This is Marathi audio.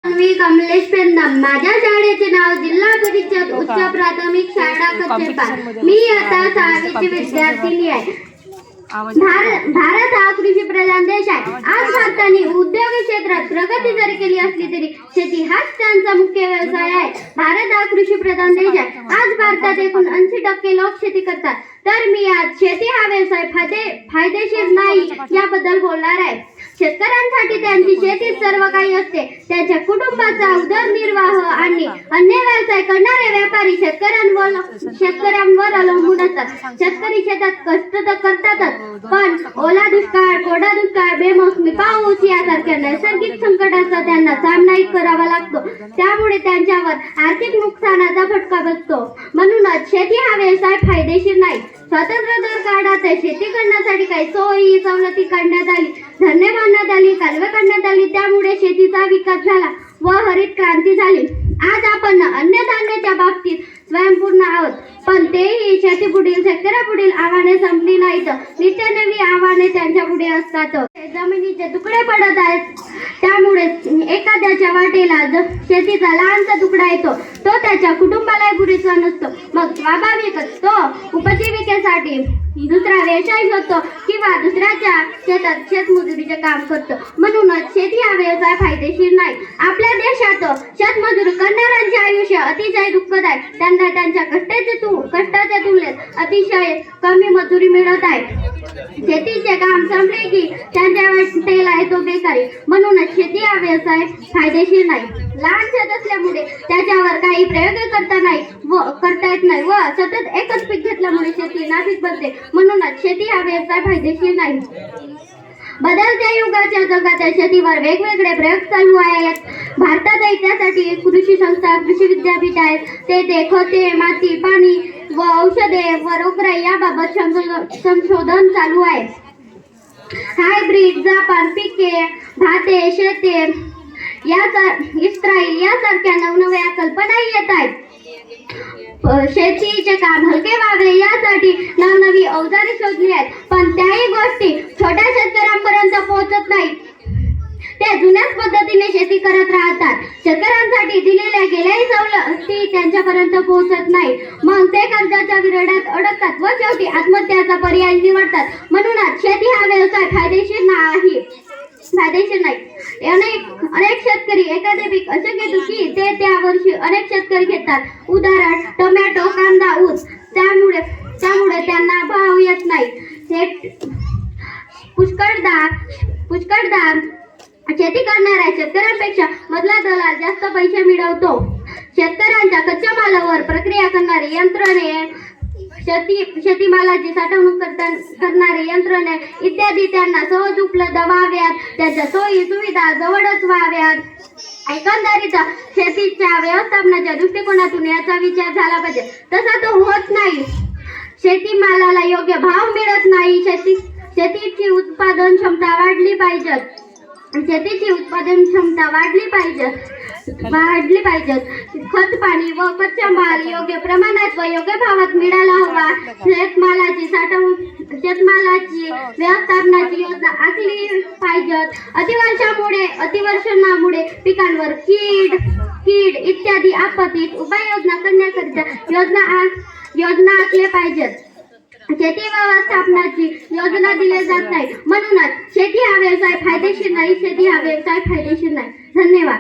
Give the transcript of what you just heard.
मी कमलेश पेंदम. माझ्या शाळेचे नाव जिल्हा परिषद उच्च प्राथमिक शाळा कच्चेपार. मी आता 6वीची विद्यार्थिनी आहे. भारत हा कृषी प्रधान देश आहे. आज भारताने उद्योग क्षेत्रात प्रगती जरी केली असली तरी शेती हाच त्यांचा मुख्य व्यवसाय आहे. भारत हा कृषी प्रधान देश आहे. आज भारतात एकूण 80% लोक शेती करतात. तर मी आज शेती हा व्यवसाय फायदेशीर नाही याबद्दल बोलणार आहे. शेतकऱ्यांसाठी त्यांची शेतीच सर्व काही असते. त्यांच्या कुटुंबाचा उदरनिर्वाह आणि अन्य व्यवसाय करणारे व्यापारी शेतकऱ्यांवर अवलंबून असतात. शेतकरी शेतात कष्ट तर करतातच, पण ओला दुष्काळ, कोरडा दुष्काळ, बेमोसमी पाऊस यासारख्या नैसर्गिक संकटाचा त्यांना सामनाही करावा लागतो. त्यामुळे त्यांच्यावर आर्थिक नुकसानाचा फटका बसतो. म्हणूनच शेती हा व्यवसाय फायदेशीर नाही. स्वातंत्र्योत्तर काळात शेती करण्यासाठी काही सोयी सवलती काढण्यात आली, धरणे बांधण्यात आली, कालवे काढण्यात आली. त्यामुळे शेतीचा विकास झाला व हरित क्रांती झाली. आज आपण अन्नधान्याच्या बाबतीत स्वयंपूर्ण आहोत, पण तेही शेतीपुढील शेतकऱ्यापुढील आव्हाने संपली नाहीत. नित्य नवी आव्हाने त्यांच्या पुढे असतात. जमिनीचे तुकडे पडत आहेत, त्यामुळे एखाद्याच्या वाटेला शेतीचा लहानसा तुकडा येतो, तो त्याच्या कुटुंबाला पुरेसा नसतो. मग स्वाभाविकच तो उपजीविकेसाठी दुसरा व्यवसाय शोधतो किंवा दुसऱ्याच्या शेतात शेतमजुरीचे काम करतो. म्हणूनच शेती हा व्यवसाय फायदेशीर नाही. आपल्या देशात शेतमजूर करणाऱ्यांचे आयुष्य अतिशय दुःखद आहे. त्यांना त्यांच्या कष्टाच्या तुलनेत अतिशय कमी मजुरी मिळत आहे. शेतीचे काम संपले की त्यांच्या वाटेला येतो बेकारी. म्हणूनच शेती हा व्यवसाय फायदेशीर नाही. लहान शेत असल्यामुळे त्याच्यावर काही प्रयोग करता येत नाही व सतत एकच पीक घेतल्यामुळे शेती नापीक बनते. म्हणूनच शेती हा व्यवसाय फायदेशीर नाही. बदलत्या युगाच्या जगात शेतीवर वेगवेगळे प्रयोग चालू आहेत. भारतात त्यासाठी कृषी संस्था, कृषी विद्यापीठ आहेत. तेथे खते, माती, पाणी व औषधे व रोगराई याबाबत संशोधन चालू आहे. हायब्रिड जापान पिके, भाते, शेते, इस्राईल यासारख्या नवनव्या कल्पनाही येत आहेत. शेतीचे काम हलके व्हावे यासाठी नवनवी अवजारे शोधली आहेत, पण त्याही गोष्टी छोट्या शेतकऱ्यांपर्यंत पोहोचत नाहीत. ते जुन्याच पद्धतीने शेती करत राहतात. शेतकऱ्यांसाठी दिलेल्या गेल्याही सवलती त्यांच्यापर्यंत पोहोचत नाही. मग ते कर्जाच्या विरोधात अडकतात व शेवटी आत्महत्याचा पर्याय निवडतात. म्हणूनच शेती हा व्यवसाय फायदेशीर नाही. अनेक शेतकरी एखादे पीक असे घेतो की ते त्या वर्षी अनेक शेतकरी घेतात. उदाहरण टोमॅटो, कांदा, ऊस. त्यामुळे त्यांना भाव येत नाही. पुष्कळदा शेती करणाऱ्या शेतकऱ्यांपेक्षा मधला दलाल जास्त पैसे मिळवतो. शेतकऱ्यांच्या कच्च्या मालावर प्रक्रिया करणारे यंत्रणे, शेतीमालाची साठवणूक करणारे यंत्रणे इत्यादी त्यांना सहज उपलब्ध व्हाव्यात. त्याच्या सोयी सुविधा जवळच व्हाव्यात. एकंदरीत शेतीच्या व्यवस्थापनाच्या दृष्टिकोनातून याचा विचार झाला पाहिजे. तसा तो होत नाही. शेतीमालाला योग्य भाव मिळत नाही. शेतीची उत्पादन क्षमता वाढली पाहिजे. खत, पाणी व कच्चा माल योग्य प्रमाणात व योग्य भावात मिळाला हवा. शेतमालाची व्यवस्थापनाची योजना आखली पाहिजे. अतिवर्षणामुळे पिकांवर कीड इत्यादी आपत्तीत उपाययोजना करण्याकरिता योजना आखल्या पाहिजेत. शेती व्यवस्थापनाची योजना दिली जात नाही. म्हणूनच शेती हा व्यवसाय फायदेशीर नाही. धन्यवाद.